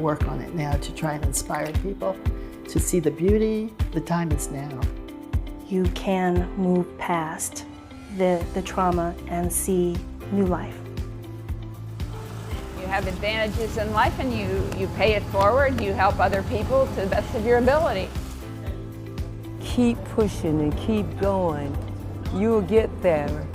work on it now to try and inspire people to see the beauty. The time is now. You can move past the trauma and see new life. You have advantages in life and you pay it forward, you help other people to the best of your ability. Keep pushing and keep going. You'll get there.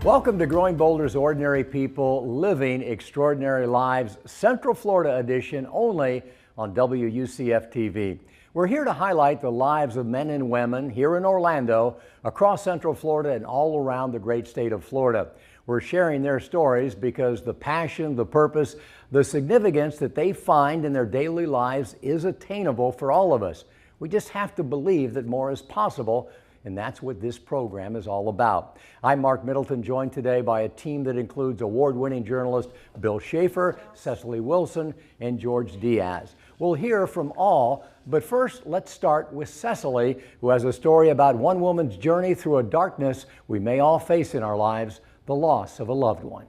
Welcome to Growing Boulder's Ordinary People Living Extraordinary Lives, Central Florida edition, only on WUCF TV. We're here to highlight the lives of men and women here in Orlando, across Central Florida, and all around the great state of Florida. We're sharing their stories because the passion, the purpose, the significance that they find in their daily lives is attainable for all of us. We just have to believe that more is possible, and that's what this program is all about. I'm Mark Middleton, joined today by a team that includes award-winning journalist Bill Schaefer, Cecily Wilson, and George Diaz. We'll hear from all, but first let's start with Cecily, who has a story about one woman's journey through a darkness we may all face in our lives, the loss of a loved one.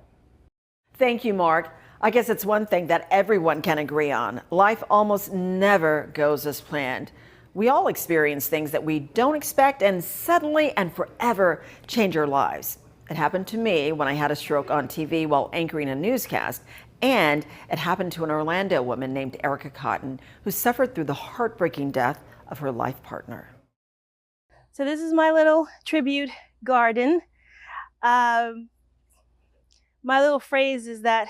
Thank you, Mark. I guess it's one thing that everyone can agree on. Life almost never goes as planned. We all experience things that we don't expect and suddenly and forever change our lives. It happened to me when I had a stroke on TV while anchoring a newscast, and it happened to an Orlando woman named Erica Cotton, who suffered through the heartbreaking death of her life partner. So this is my little tribute garden. My little phrase is that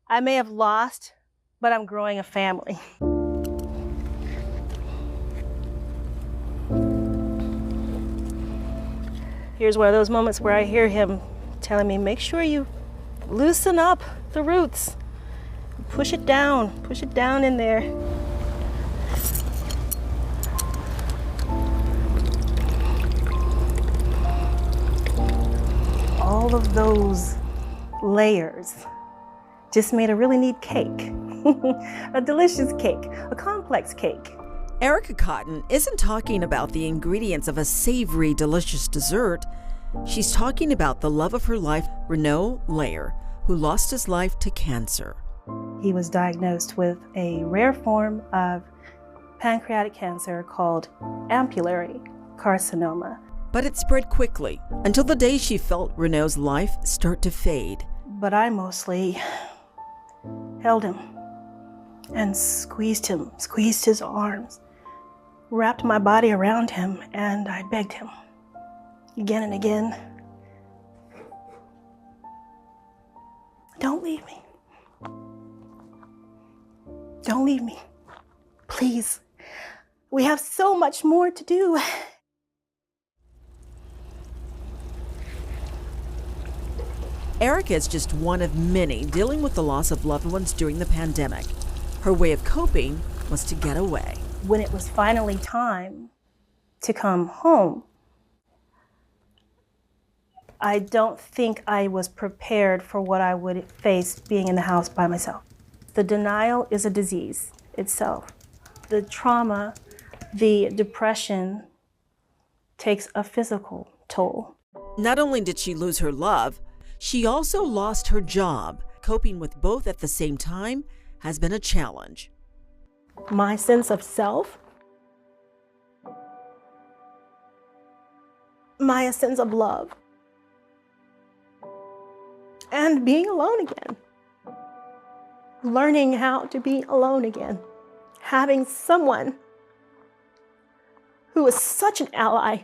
I may have lost, but I'm growing a family. Here's one of those moments where I hear him telling me, make sure you loosen up the roots. Push it down in there. All of those layers just made a really neat cake. A delicious cake, a complex cake. Erica Cotton isn't talking about the ingredients of a savory, delicious dessert. She's talking about the love of her life, Renaud Layer, who lost his life to cancer. He was diagnosed with a rare form of pancreatic cancer called ampullary carcinoma. But it spread quickly until the day she felt Renaud's life start to fade. But I mostly held him and squeezed his arms, wrapped my body around him, and I begged him again and again, don't leave me. Don't leave me. Please. We have so much more to do. Erica is just one of many dealing with the loss of loved ones during the pandemic. Her way of coping was to get away. When it was finally time to come home, I don't think I was prepared for what I would face being in the house by myself. The denial is a disease itself. The trauma, the depression takes a physical toll. Not only did she lose her love, she also lost her job. Coping with both at the same time has been a challenge. My sense of self, my sense of love, and being alone again. Learning how to be alone again. Having someone who is such an ally,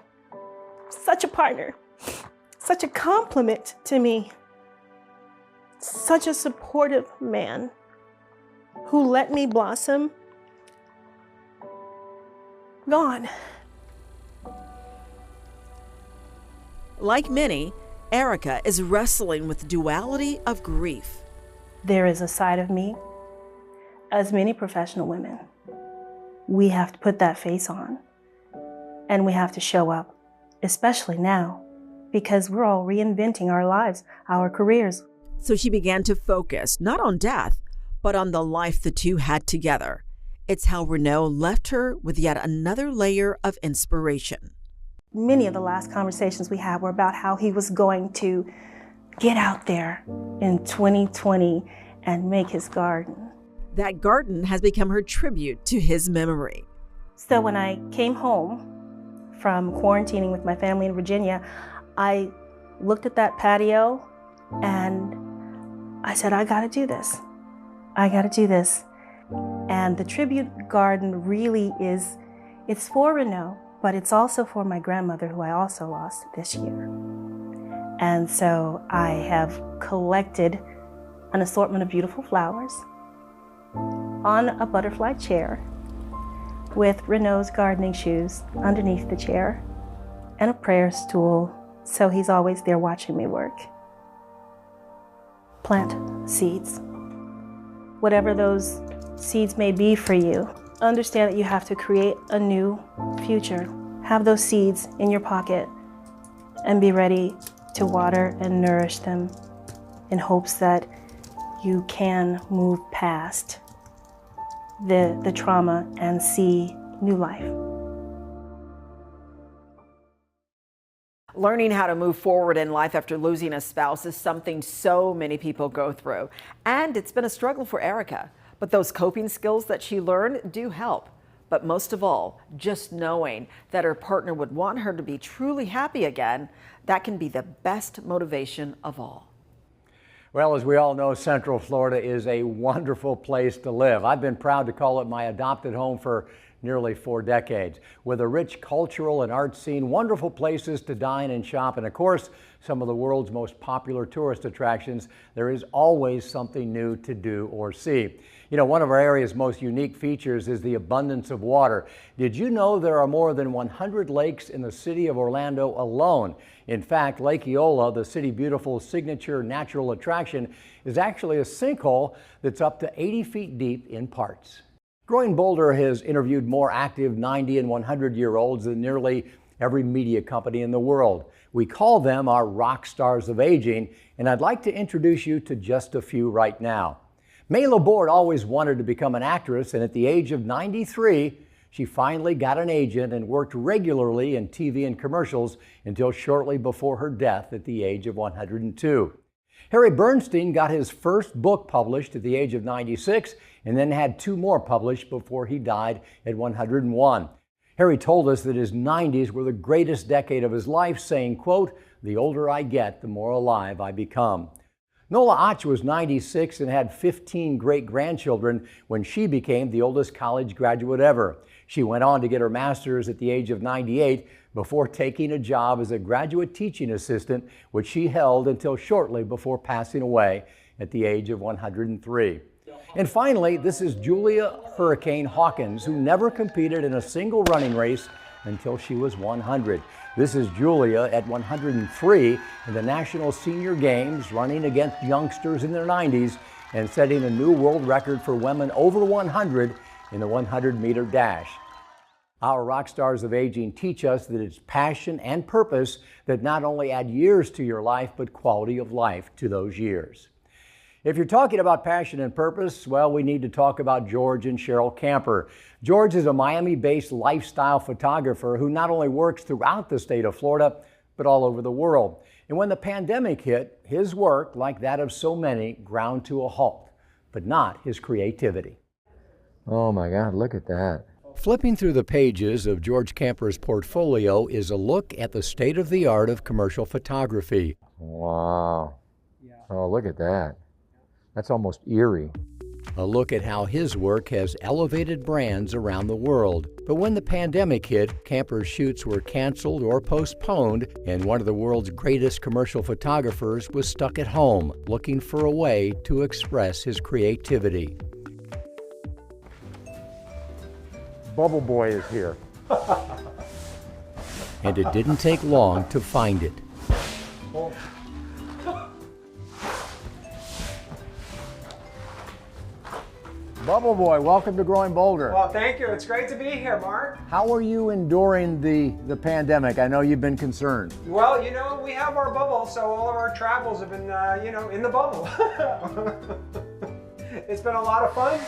such a partner, such a compliment to me, such a supportive man who let me blossom, gone. Like many, Erica is wrestling with the duality of grief. There is a side of me, as many professional women, we have to put that face on and we have to show up, especially now, because we're all reinventing our lives, our careers. So she began to focus not on death, but on the life the two had together. It's how Renaud left her with yet another layer of inspiration. Many of the last conversations we had were about how he was going to get out there in 2020 and make his garden. That garden has become her tribute to his memory. So when I came home from quarantining with my family in Virginia, I looked at that patio and I said, I gotta do this. I gotta do this. And the tribute garden really is, it's for Renaud, but it's also for my grandmother, who I also lost this year. And so I have collected an assortment of beautiful flowers on a butterfly chair with Renaud's gardening shoes underneath the chair and a prayer stool, so he's always there watching me work. Plant seeds. Whatever those seeds may be for you, understand that you have to create a new future. Have those seeds in your pocket and be ready to water and nourish them in hopes that you can move past the trauma and see new life. Learning how to move forward in life after losing a spouse is something so many people go through. And it's been a struggle for Erica. But those coping skills that she learned do help. But most of all, just knowing that her partner would want her to be truly happy again, that can be the best motivation of all. Well, as we all know, Central Florida is a wonderful place to live. I've been proud to call it my adopted home for nearly 4 decades. With a rich cultural and art scene, wonderful places to dine and shop, and of course, some of the world's most popular tourist attractions, there is always something new to do or see. You know, one of our area's most unique features is the abundance of water. Did you know there are more than 100 lakes in the city of Orlando alone? In fact, Lake Eola, the City Beautiful's signature natural attraction, is actually a sinkhole that's up to 80 feet deep in parts. Growing Boulder has interviewed more active 90 and 100-year-olds than nearly every media company in the world. We call them our rock stars of aging, and I'd like to introduce you to just a few right now. May Laborde always wanted to become an actress, and at the age of 93, she finally got an agent and worked regularly in TV and commercials until shortly before her death at the age of 102. Harry Bernstein got his first book published at the age of 96 and then had 2 more published before he died at 101. Harry told us that his 90s were the greatest decade of his life, saying, quote, "The older I get, the more alive I become." Nola Och was 96 and had 15 great-grandchildren when she became the oldest college graduate ever. She went on to get her master's at the age of 98 before taking a job as a graduate teaching assistant, which she held until shortly before passing away at the age of 103. And finally, this is Julia Hurricane Hawkins, who never competed in a single running race until she was 100. This is Julia at 103 in the National Senior Games, running against youngsters in their 90s and setting a new world record for women over 100 in the 100-meter dash. Our rock stars of aging teach us that it's passion and purpose that not only add years to your life, but quality of life to those years. If you're talking about passion and purpose, well, we need to talk about George and Cheryl Camper. George is a Miami-based lifestyle photographer who not only works throughout the state of Florida, but all over the world. And when the pandemic hit, his work, like that of so many, ground to a halt, but not his creativity. Oh my God, look at that. Flipping through the pages of George Camper's portfolio is a look at the state-of-the-art of commercial photography. Wow. Oh, look at that. That's almost eerie. A look at how his work has elevated brands around the world. But when the pandemic hit, Camper's shoots were canceled or postponed, and one of the world's greatest commercial photographers was stuck at home, looking for a way to express his creativity. Bubble Boy is here. And it didn't take long to find it. Bubble Boy, welcome to Growing Boulder. Well, thank you. It's great to be here, Mark. How are you enduring the pandemic? I know you've been concerned. Well, you know, we have our bubble, so all of our travels have been, in the bubble. It's been a lot of fun.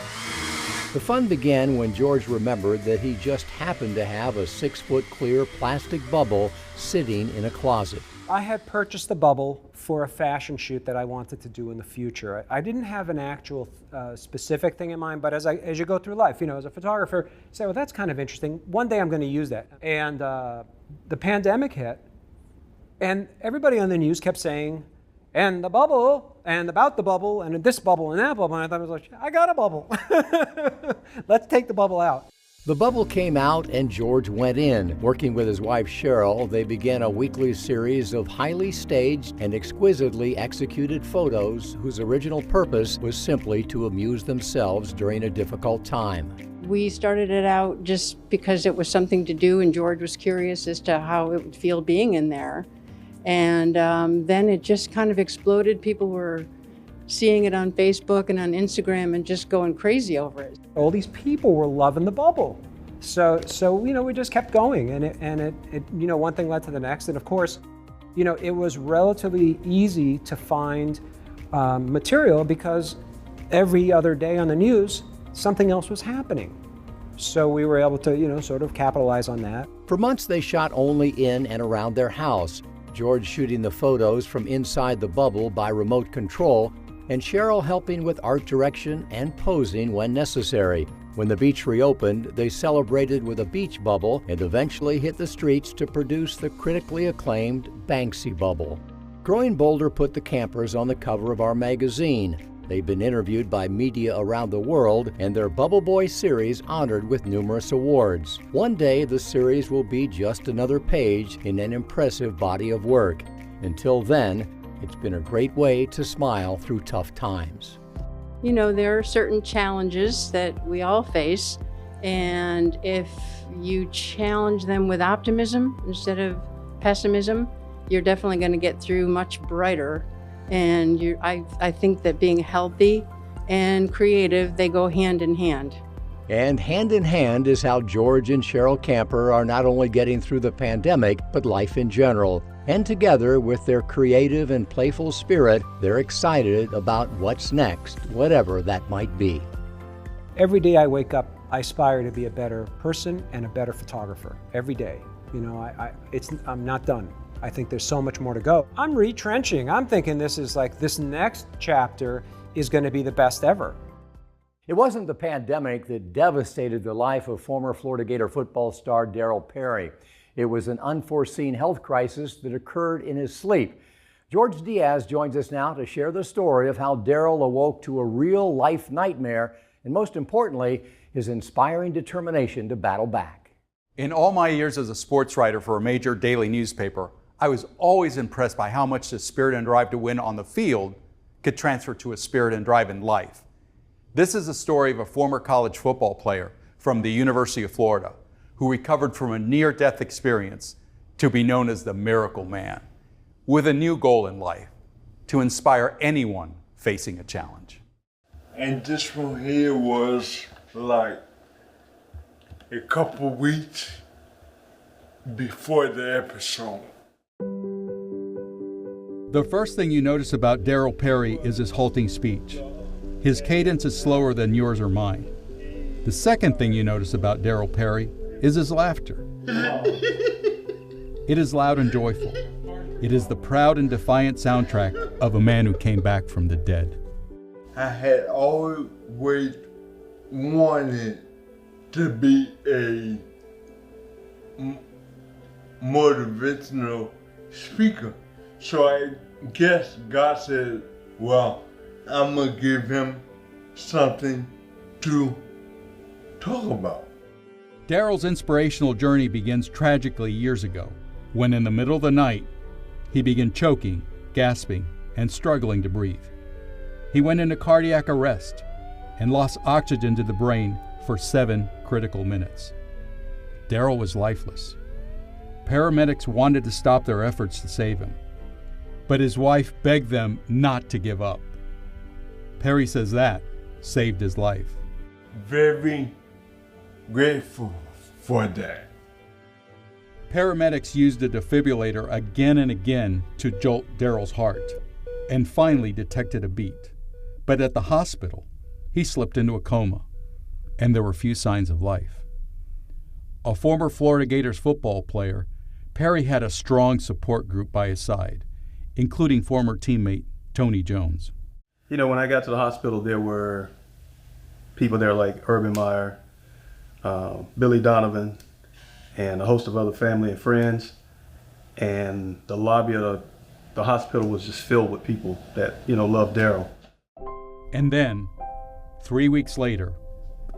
The fun began when George remembered that he just happened to have a 6-foot clear plastic bubble sitting in a closet. I had purchased the bubble for a fashion shoot that I wanted to do in the future. I didn't have an actual specific thing in mind, but as you go through life, as a photographer, you say, well, that's kind of interesting. One day I'm going to use that. And the pandemic hit, and everybody on the news kept saying, and the bubble, and about the bubble, and this bubble, and that bubble. And I thought, I was like, I got a bubble. Let's take the bubble out. The bubble came out and George went in. Working with his wife Cheryl, they began a weekly series of highly staged and exquisitely executed photos whose original purpose was simply to amuse themselves during a difficult time. We started it out just because it was something to do, and George was curious as to how it would feel being in there. And then it just kind of exploded. People were seeing it on Facebook and on Instagram and just going crazy over it. All these people were loving the bubble. So we just kept going, and it one thing led to the next. And of course, it was relatively easy to find material because every other day on the news, something else was happening. So we were able to, sort of capitalize on that. For months, they shot only in and around their house. George shooting the photos from inside the bubble by remote control, and Cheryl helping with art direction and posing when necessary. When the beach reopened, they celebrated with a beach bubble and eventually hit the streets to produce the critically acclaimed Banksy bubble. Growing Boulder put the campers on the cover of our magazine. They've been interviewed by media around the world, and their Bubble Boy series honored with numerous awards. One day, the series will be just another page in an impressive body of work. Until then, it's been a great way to smile through tough times. There are certain challenges that we all face, and if you challenge them with optimism instead of pessimism, you're definitely going to get through much brighter. And I think that being healthy and creative, they go hand in hand. And hand in hand is how George and Cheryl Camper are not only getting through the pandemic, but life in general. And together, with their creative and playful spirit, they're excited about what's next, whatever that might be. Every day I wake up, I aspire to be a better person and a better photographer. Every day. I'm not done. I think there's so much more to go. I'm retrenching. I'm thinking this next chapter is going to be the best ever. It wasn't the pandemic that devastated the life of former Florida Gator football star Darryl Perry. It was an unforeseen health crisis that occurred in his sleep. George Diaz joins us now to share the story of how Darryl awoke to a real-life nightmare, and most importantly, his inspiring determination to battle back. In all my years as a sports writer for a major daily newspaper, I was always impressed by how much the spirit and drive to win on the field could transfer to a spirit and drive in life. This is a story of a former college football player from the University of Florida who recovered from a near-death experience to be known as the Miracle Man, with a new goal in life: to inspire anyone facing a challenge. And this one here was like a couple weeks before the episode. The first thing you notice about Darryl Perry is his halting speech. His cadence is slower than yours or mine. The second thing you notice about Darryl Perry is his laughter. It is loud and joyful. It is the proud and defiant soundtrack of a man who came back from the dead. I had always wanted to be a motivational speaker. So I guess God said, well, I'm gonna give him something to talk about. Darryl's inspirational journey begins tragically years ago, when in the middle of the night, he began choking, gasping, and struggling to breathe. He went into cardiac arrest and lost oxygen to the brain for 7 critical minutes. Darryl was lifeless. Paramedics wanted to stop their efforts to save him, but his wife begged them not to give up. Perry says that saved his life. Very grateful for that. Paramedics used a defibrillator again and again to jolt Darryl's heart, and finally detected a beat. But at the hospital, he slipped into a coma, and there were few signs of life. A former Florida Gators football player, Perry had a strong support group by his side, including former teammate Tony Jones. You know, when I got to the hospital, there were people there like Urban Meyer, Billy Donovan, and a host of other family and friends. And the lobby of the hospital was just filled with people that, you know, loved Daryl. And then, 3 weeks later,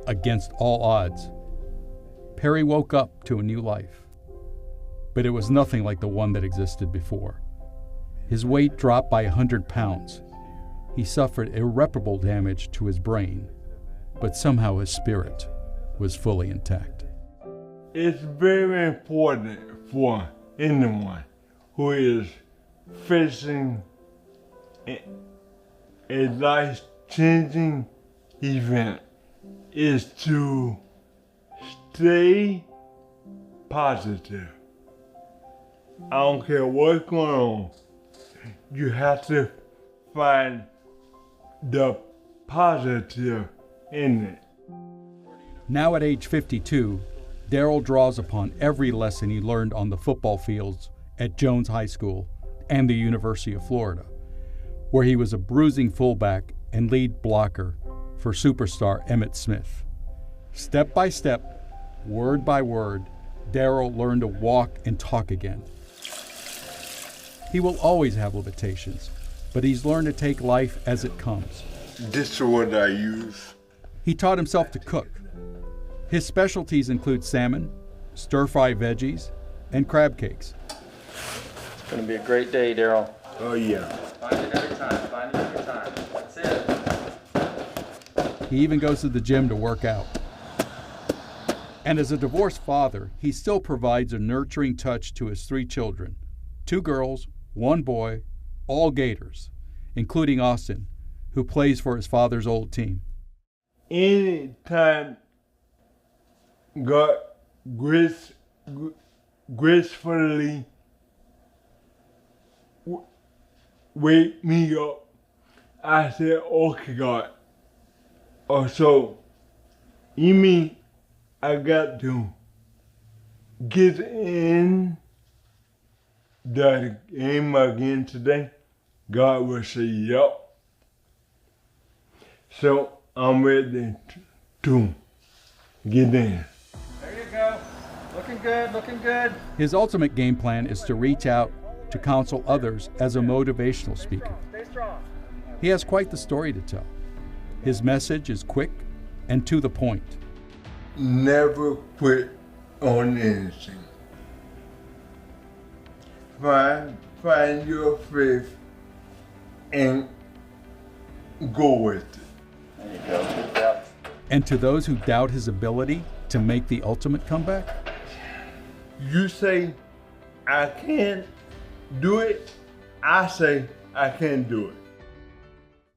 against all odds, Perry woke up to a new life. But it was nothing like the one that existed before. His weight dropped by 100 pounds. He suffered irreparable damage to his brain, but somehow his spirit was fully intact. It's very important for anyone who is facing a life-changing event is to stay positive. I don't care what's going on. You have to find the positive in it. Now at age 52, Daryl draws upon every lesson he learned on the football fields at Jones High School and the University of Florida, where he was a bruising fullback and lead blocker for superstar Emmitt Smith. Step by step, word by word, Daryl learned to walk and talk again. He will always have limitations, but he's learned to take life as it comes. This is what I use. He taught himself to cook. His specialties include salmon, stir-fry veggies, and crab cakes. It's going to be a great day, Daryl. Oh, yeah. Find it every time. Find it every time. That's it. He even goes to the gym to work out. And as a divorced father, he still provides a nurturing touch to his 3 children, 2 girls, 1 boy, all Gators, including Austin, who plays for his father's old team. Anytime God gracefully wake me up, I say, okay, God. Or so, you mean I got to get in the game again today? God will say, yep. So I'm ready to get in. There you go. Looking good, looking good. His ultimate game plan is to reach out to counsel others as a motivational speaker. Stay strong. He has quite the story to tell. His message is quick and to the point. Never quit on anything. Find your faith and go with it. There you go. Good job. And to those who doubt his ability to make the ultimate comeback, You say, I can't do it. I say, I can do it.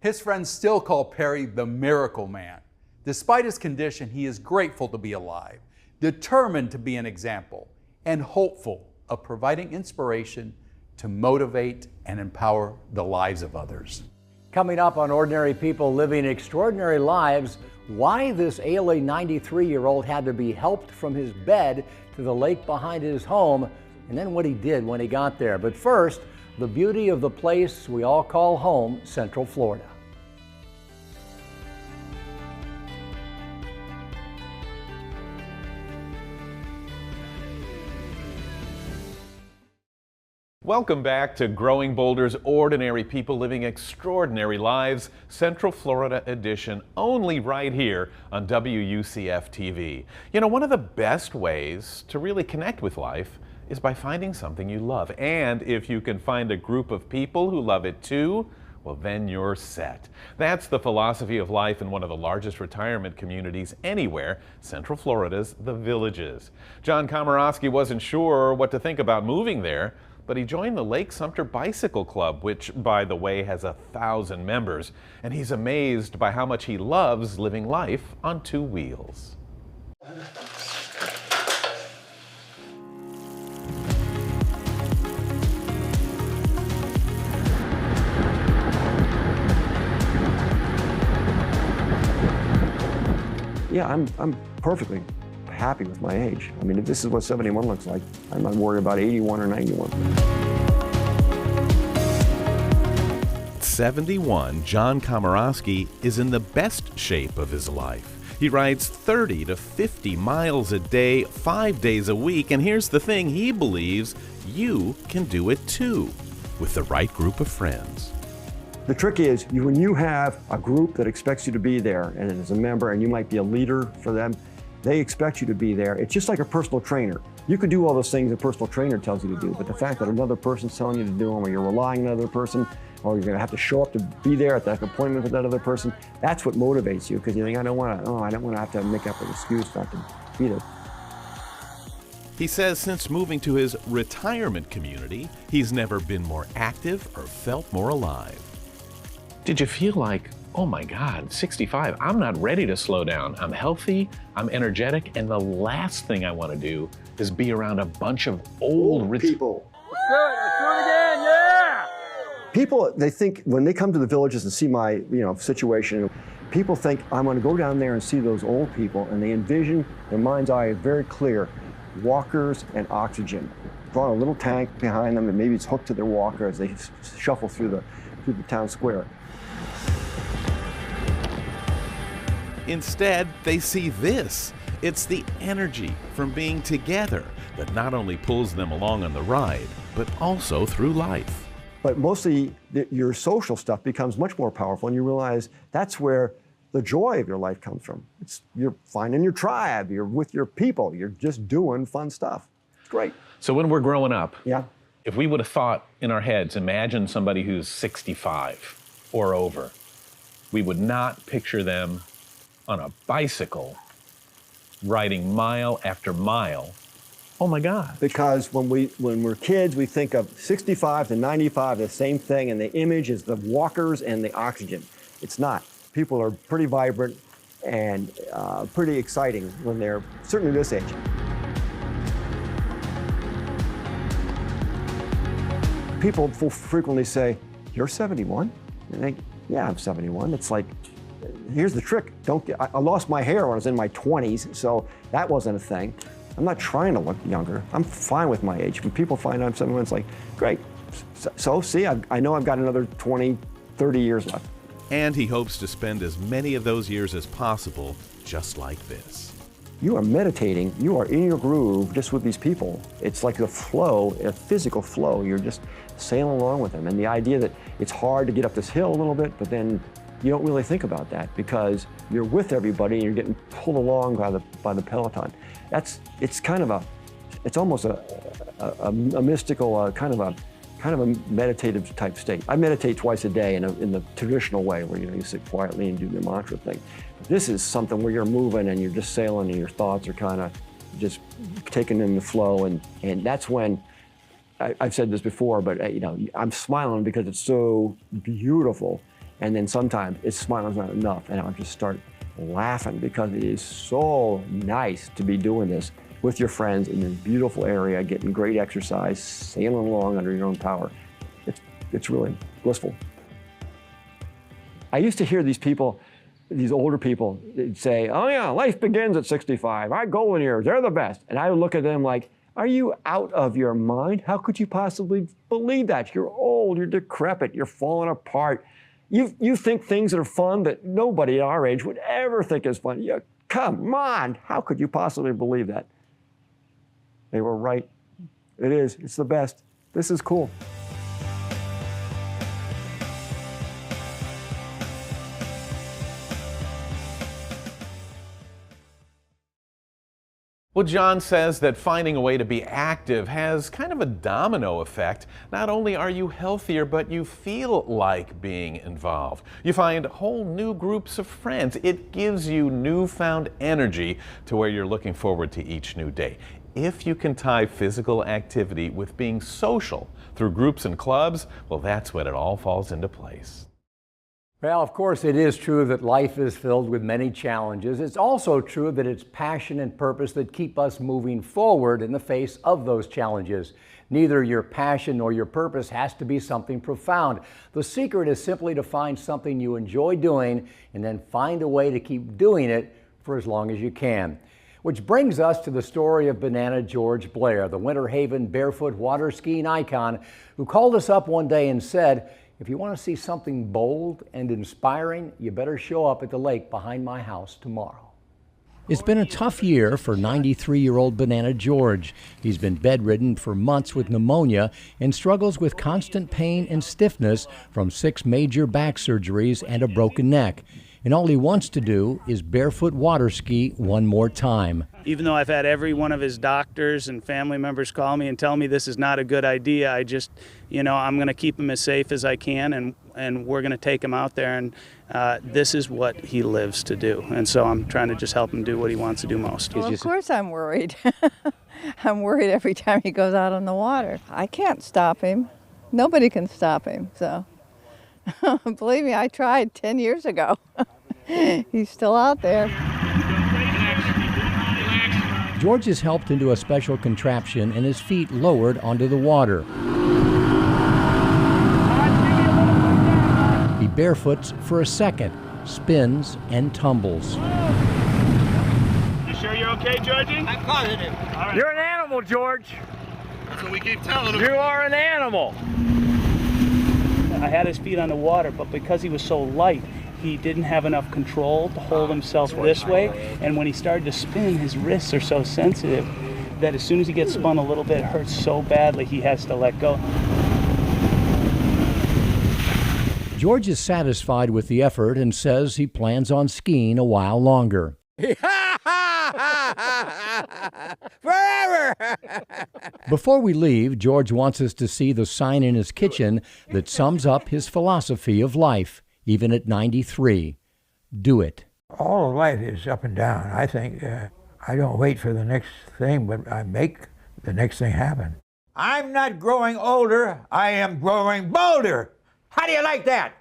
His friends still call Perry the Miracle Man. Despite his condition, he is grateful to be alive, determined to be an example, and hopeful of providing inspiration to motivate and empower the lives of others. Coming up on Ordinary People Living Extraordinary Lives, why this ailing 93-year-old had to be helped from his bed to the lake behind his home, and then what he did when he got there. But first, the beauty of the place we all call home, Central Florida. Welcome back to Growing Boulder's Ordinary People Living Extraordinary Lives, Central Florida edition, only right here on WUCF TV. You know, one of the best ways to really connect with life is by finding something you love. And if you can find a group of people who love it too, well, then you're set. That's the philosophy of life in one of the largest retirement communities anywhere, Central Florida's The Villages. John Komorowski wasn't sure what to think about moving there, but he joined the Lake Sumter Bicycle Club, which, by the way, has 1,000 members, and he's amazed by how much he loves living life on 2 wheels. Yeah, I'm perfectly happy with my age. I mean, if this is what 71 looks like, I'm not worried about 81 or 91. 71, John Komorowski is in the best shape of his life. He rides 30 to 50 miles a day, 5 days a week, and here's the thing, he believes you can do it too, with the right group of friends. The trick is, when you have a group that expects you to be there, and as a member, and you might be a leader for them, they expect you to be there. It's just like a personal trainer. You can do all those things a personal trainer tells you to do, but the fact that another person's telling you to do them, or you're relying on another person, or you're going to have to show up to be there at that appointment with that other person, that's what motivates you, because you think, I don't want to have to make up an excuse not to be there. He says since moving to his retirement community, he's never been more active or felt more alive. Did you feel like, oh my God, 65, I'm not ready to slow down. I'm healthy, I'm energetic, and the last thing I want to do is be around a bunch of old people. Let's do it again, yeah! People, they think, when they come to the villages and see my situation, people think I'm going to go down there and see those old people, and they envision, their mind's eye is very clear, walkers and oxygen. Draw a little tank behind them, and maybe it's hooked to their walker as they shuffle through the town square. Instead, they see this. It's the energy from being together that not only pulls them along on the ride, but also through life. But mostly, your social stuff becomes much more powerful, and you realize that's where the joy of your life comes from. You're finding your tribe, you're with your people, you're just doing fun stuff. It's great. So when we're growing up, yeah, if we would have thought in our heads, imagine somebody who's 65 or over, we would not picture them on a bicycle riding mile after mile. Oh my God. Because when we're kids, we think of 65 to 95, the same thing, and the image is the walkers and the oxygen. It's not. People are pretty vibrant and pretty exciting when they're certainly this age. People frequently say, "You're 71?" And they think, "Yeah, I'm 71." It's like, here's the trick. I lost my hair when I was in my 20s, so that wasn't a thing. I'm not trying to look younger. I'm fine with my age. When people find out I'm 71, it's like, great. So see, I know I've got another 20, 30 years left. And he hopes to spend as many of those years as possible just like this. You are meditating, you are in your groove just with these people. It's like a flow, a physical flow. You're just sailing along with them. And the idea that it's hard to get up this hill a little bit, but then you don't really think about that because you're with everybody and you're getting pulled along by the peloton. It's almost a mystical kind of a meditative type state. I meditate twice a day in the traditional way where you sit quietly and do the mantra thing. But this is something where you're moving and you're just sailing and your thoughts are kind of just taken in the flow, and that's when I've said this before, but I'm smiling because it's so beautiful. And then sometimes smiling's not enough, and I'll just start laughing because it is so nice to be doing this with your friends in this beautiful area, getting great exercise, sailing along under your own power. It's really blissful. I used to hear these people, these older people, they'd say, "Oh yeah, life begins at 65. Our golden years, they're the best." And I would look at them like, are you out of your mind? How could you possibly believe that? You're old, you're decrepit, you're falling apart. You think things that are fun that nobody at our age would ever think is fun. Yeah, come on, how could you possibly believe that? They were right. It is, it's the best. This is cool. Well, John says that finding a way to be active has kind of a domino effect. Not only are you healthier, but you feel like being involved. You find whole new groups of friends. It gives you newfound energy to where you're looking forward to each new day. If you can tie physical activity with being social through groups and clubs, well, that's when it all falls into place. Well, of course, it is true that life is filled with many challenges. It's also true that it's passion and purpose that keep us moving forward in the face of those challenges. Neither your passion nor your purpose has to be something profound. The secret is simply to find something you enjoy doing and then find a way to keep doing it for as long as you can. Which brings us to the story of Banana George Blair, the Winter Haven barefoot water skiing icon who called us up one day and said, if you want to see something bold and inspiring, you better show up at the lake behind my house tomorrow. It's been a tough year for 93-year-old Banana George. He's been bedridden for months with pneumonia and struggles with constant pain and stiffness from 6 major back surgeries and a broken neck. And all he wants to do is barefoot water ski one more time. Even though I've had every one of his doctors and family members call me and tell me this is not a good idea, I just, I'm going to keep him as safe as I can, and we're going to take him out there, and this is what he lives to do. And so I'm trying to just help him do what he wants to do most. Well, of course I'm worried. I'm worried every time he goes out on the water. I can't stop him. Nobody can stop him, so. Believe me, I tried 10 years ago. He's still out there. George is helped into a special contraption and his feet lowered onto the water. He barefoots for a second, spins and tumbles. You sure you're okay, Georgie? I'm positive. All right. You're an animal, George. That's what we keep telling him. You are an animal. I had his feet on the water, but because he was so light, he didn't have enough control to hold himself this way. And when he started to spin, his wrists are so sensitive that as soon as he gets spun a little bit, it hurts so badly he has to let go. George is satisfied with the effort and says he plans on skiing a while longer. Forever! Before we leave, George wants us to see the sign in his kitchen that sums up his philosophy of life, even at 93. Do it. All of life is up and down. I think I don't wait for the next thing, but I make the next thing happen. I'm not growing older, I am growing bolder. How do you like that?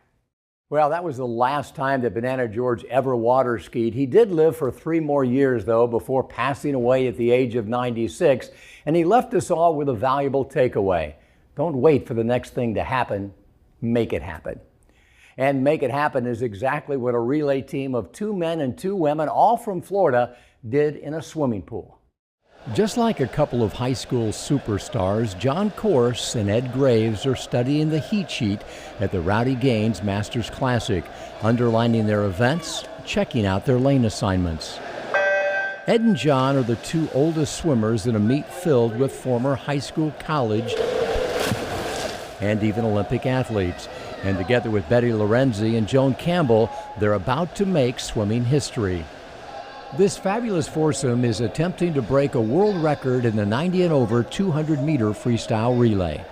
Well, that was the last time that Banana George ever water skied. He did live for 3 more years, though, before passing away at the age of 96. And he left us all with a valuable takeaway. Don't wait for the next thing to happen. Make it happen. And make it happen is exactly what a relay team of 2 men and 2 women, all from Florida, did in a swimming pool. Just like a couple of high school superstars, John Corse and Ed Graves are studying the heat sheet at the Rowdy Gaines Masters Classic, underlining their events, checking out their lane assignments. Ed and John are the 2 oldest swimmers in a meet filled with former high school, college, and even Olympic athletes. And together with Betty Lorenzi and Joan Campbell, they're about to make swimming history. This fabulous foursome is attempting to break a world record in the 90 and over 200-meter freestyle relay.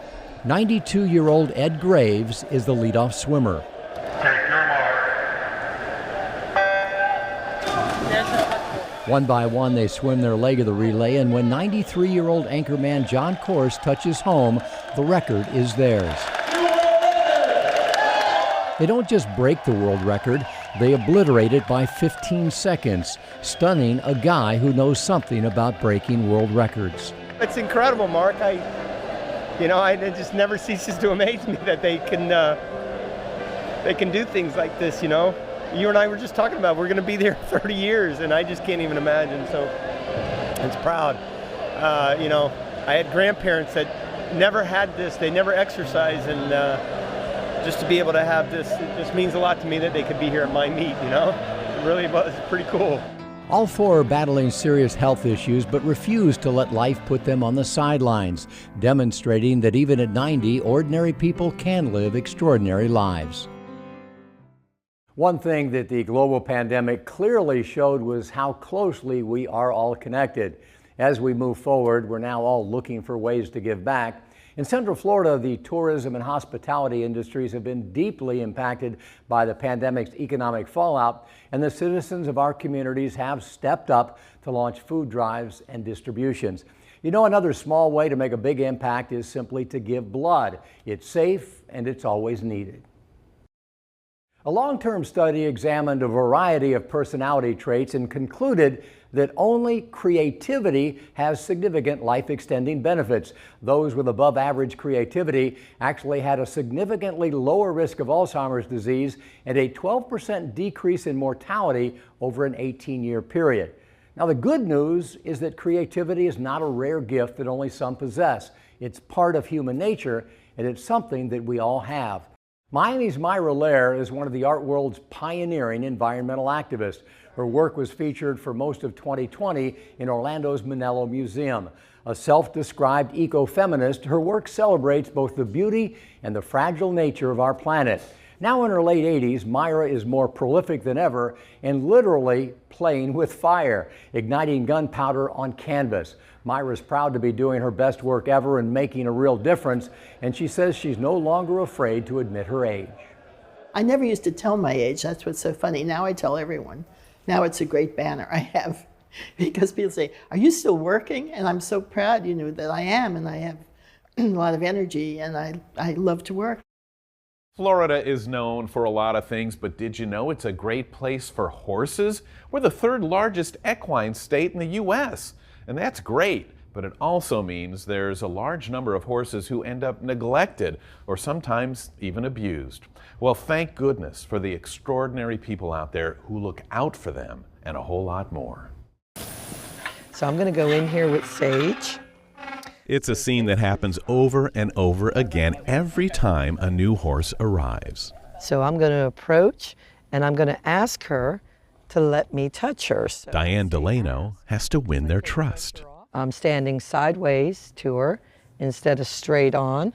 92-year-old Ed Graves is the leadoff swimmer. One by one, they swim their leg of the relay, and when 93-year-old anchorman John Corse touches home, the record is theirs. They don't just break the world record, they obliterate it by 15 seconds, stunning a guy who knows something about breaking world records. It's incredible, Mark. It just never ceases to amaze me that they can do things like this, You and I were just talking about we're going to be there 30 years, and I just can't even imagine, so it's proud. I had grandparents that never had this, they never exercised, and just to be able to have this, it just means a lot to me that they could be here at my meet, It really was pretty cool. All 4 are battling serious health issues, but refuse to let life put them on the sidelines, demonstrating that even at 90, ordinary people can live extraordinary lives. One thing that the global pandemic clearly showed was how closely we are all connected. As we move forward, we're now all looking for ways to give back. In Central Florida, the tourism and hospitality industries have been deeply impacted by the pandemic's economic fallout, and the citizens of our communities have stepped up to launch food drives and distributions. Another small way to make a big impact is simply to give blood. It's safe and it's always needed. A long-term study examined a variety of personality traits and concluded that only creativity has significant life-extending benefits. Those with above-average creativity actually had a significantly lower risk of Alzheimer's disease and a 12% decrease in mortality over an 18-year period. Now, the good news is that creativity is not a rare gift that only some possess. It's part of human nature, and it's something that we all have. Miami's Myra Lair is one of the art world's pioneering environmental activists. Her work was featured for most of 2020 in Orlando's Manello Museum. A self-described eco-feminist, her work celebrates both the beauty and the fragile nature of our planet. Now in her late 80s, Myra is more prolific than ever and literally playing with fire, igniting gunpowder on canvas. Myra's proud to be doing her best work ever and making a real difference, and she says she's no longer afraid to admit her age. I never used to tell my age. That's what's so funny. Now I tell everyone. Now it's a great banner I have, because people say, "Are you still working?" And I'm so proud, that I am, and I have a lot of energy, and I love to work. Florida is known for a lot of things, but did you know it's a great place for horses? We're the third largest equine state in the U.S., and that's great, but it also means there's a large number of horses who end up neglected or sometimes even abused. Well, thank goodness for the extraordinary people out there who look out for them and a whole lot more. So I'm going to go in here with Sage. It's a scene that happens over and over again every time a new horse arrives. So I'm going to approach and I'm going to ask her to let me touch her. So Diane Delano has to win their trust. I'm standing sideways to her instead of straight on.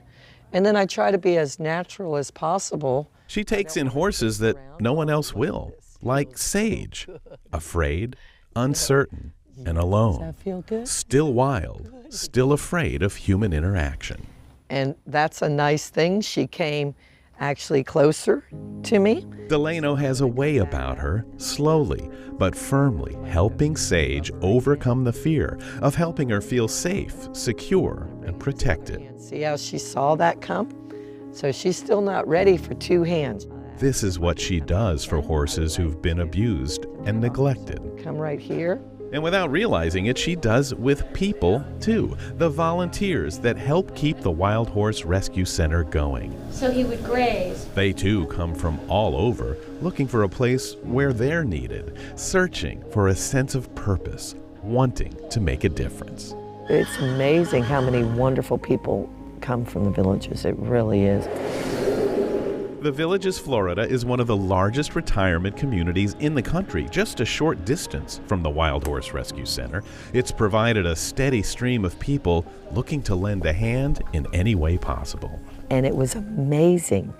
And then I try to be as natural as possible. She takes in horses that no one else will, like Sage, afraid, uncertain, and alone. Does that feel good? Still wild, still afraid of human interaction. And that's a nice thing. She came actually closer to me. Delano has a way about her, slowly but firmly helping Sage overcome the fear of helping her feel safe, secure, and protected. See how she saw that come? So she's still not ready for two hands. This is what she does for horses who've been abused and neglected. Come right here. And without realizing it, she does with people, too. The volunteers that help keep the Wild Horse Rescue Center going. So he would graze. They, too, come from all over, looking for a place where they're needed, searching for a sense of purpose, wanting to make a difference. It's amazing how many wonderful people come from the villages. It really is. The Villages, Florida is one of the largest retirement communities in the country, just a short distance from the Wild Horse Rescue Center. It's provided a steady stream of people looking to lend a hand in any way possible. And it was amazing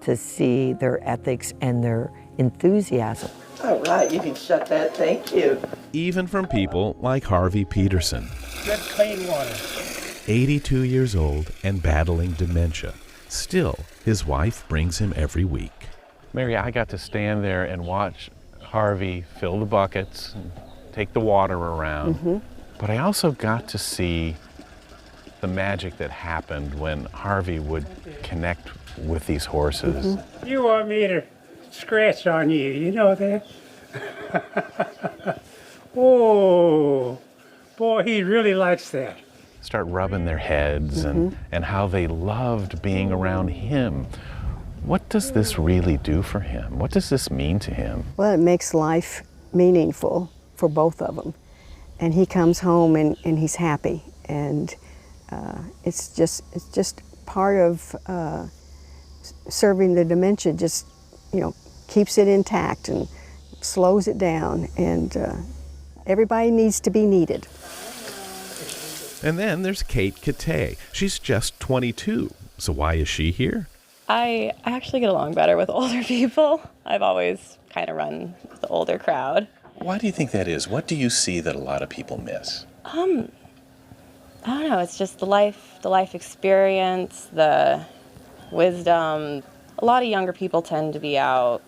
to see their ethics and their enthusiasm. All right, you can shut that, thank you. Even from people like Harvey Peterson. Good clean water. 82 years old and battling dementia. Still, his wife brings him every week. Mary, I got to stand there and watch Harvey fill the buckets and take the water around. But I also got to see the magic that happened when Harvey would connect with these horses. You want me to scratch on you, you know that? Oh, boy, he really likes that. Start rubbing their heads and how they loved being around him. What does this really do for him? What does this mean to him? Well, it makes life meaningful for both of them. And he comes home and he's happy. And it's just part of serving the dementia, just, keeps it intact and slows it down. And everybody needs to be needed. And then there's Kate Kate. She's just 22. So why is she here? I actually get along better with older people. I've always kind of run with the older crowd. Why do you think that is? What do you see that a lot of people miss? I don't know. It's just the life experience, the wisdom. A lot of younger people tend to be out,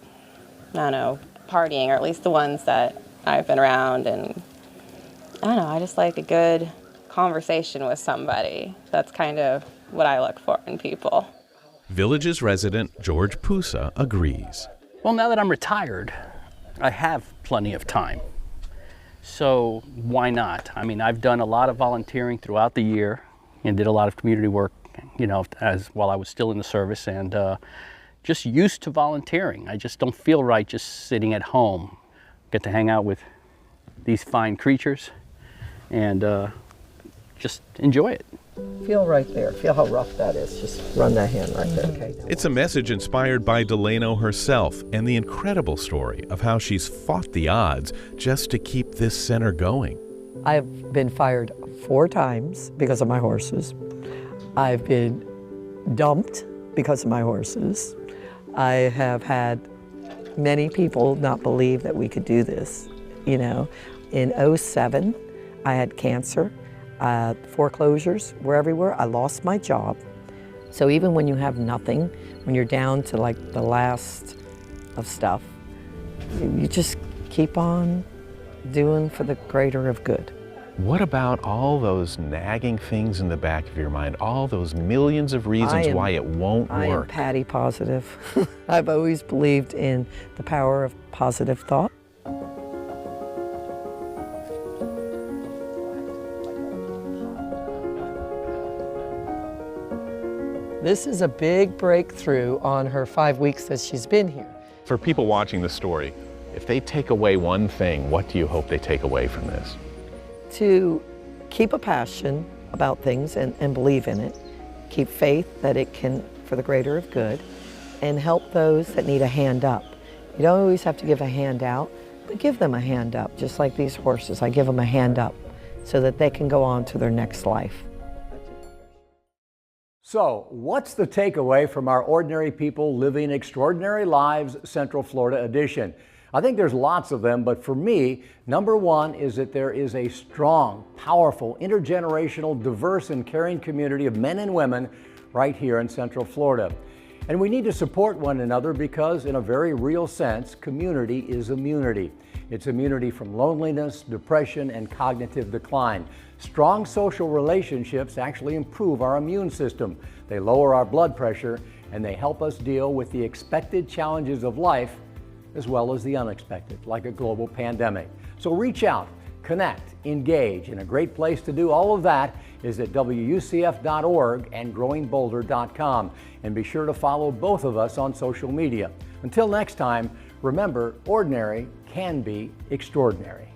partying, or at least the ones that I've been around. And I just like a good conversation with somebody. That's kind of what I look for in people. Villages resident George Pusa agrees. Well, now that I'm retired, I have plenty of time. So why not? I've done a lot of volunteering throughout the year and did a lot of community work, while I was still in the service, and just used to volunteering. I just don't feel right just sitting at home. Get to hang out with these fine creatures and just enjoy it. Feel right there. Feel how rough that is. Just run that hand right there, okay? It's a message inspired by Delano herself and the incredible story of how she's fought the odds just to keep this center going. I've been fired 4 times because of my horses. I've been dumped because of my horses. I have had many people not believe that we could do this. You know, in 2007, I had cancer. Foreclosures were everywhere. I lost my job. So even when you have nothing, when you're down to like the last of stuff, you just keep on doing for the greater of good. What about all those nagging things in the back of your mind, all those millions of reasons why it won't I am work? Patty positive. I've always believed in the power of positive thought. This is a big breakthrough on her 5 weeks that she's been here. For people watching the story, if they take away one thing, what do you hope they take away from this? To keep a passion about things and believe in it, keep faith that it can, for the greater of good, and help those that need a hand up. You don't always have to give a hand out, but give them a hand up, just like these horses. I give them a hand up so that they can go on to their next life. So, what's the takeaway from our Ordinary People Living Extraordinary Lives Central Florida edition? I think there's lots of them, but for me, number one is that there is a strong, powerful, intergenerational, diverse, and caring community of men and women right here in Central Florida. And we need to support one another because, in a very real sense, community is immunity. It's immunity from loneliness, depression, and cognitive decline. Strong social relationships actually improve our immune system. They lower our blood pressure, and they help us deal with the expected challenges of life as well as the unexpected, like a global pandemic. So reach out, connect, engage, and a great place to do all of that is at WUCF.org and growingboulder.com. And be sure to follow both of us on social media. Until next time, remember, ordinary can be extraordinary.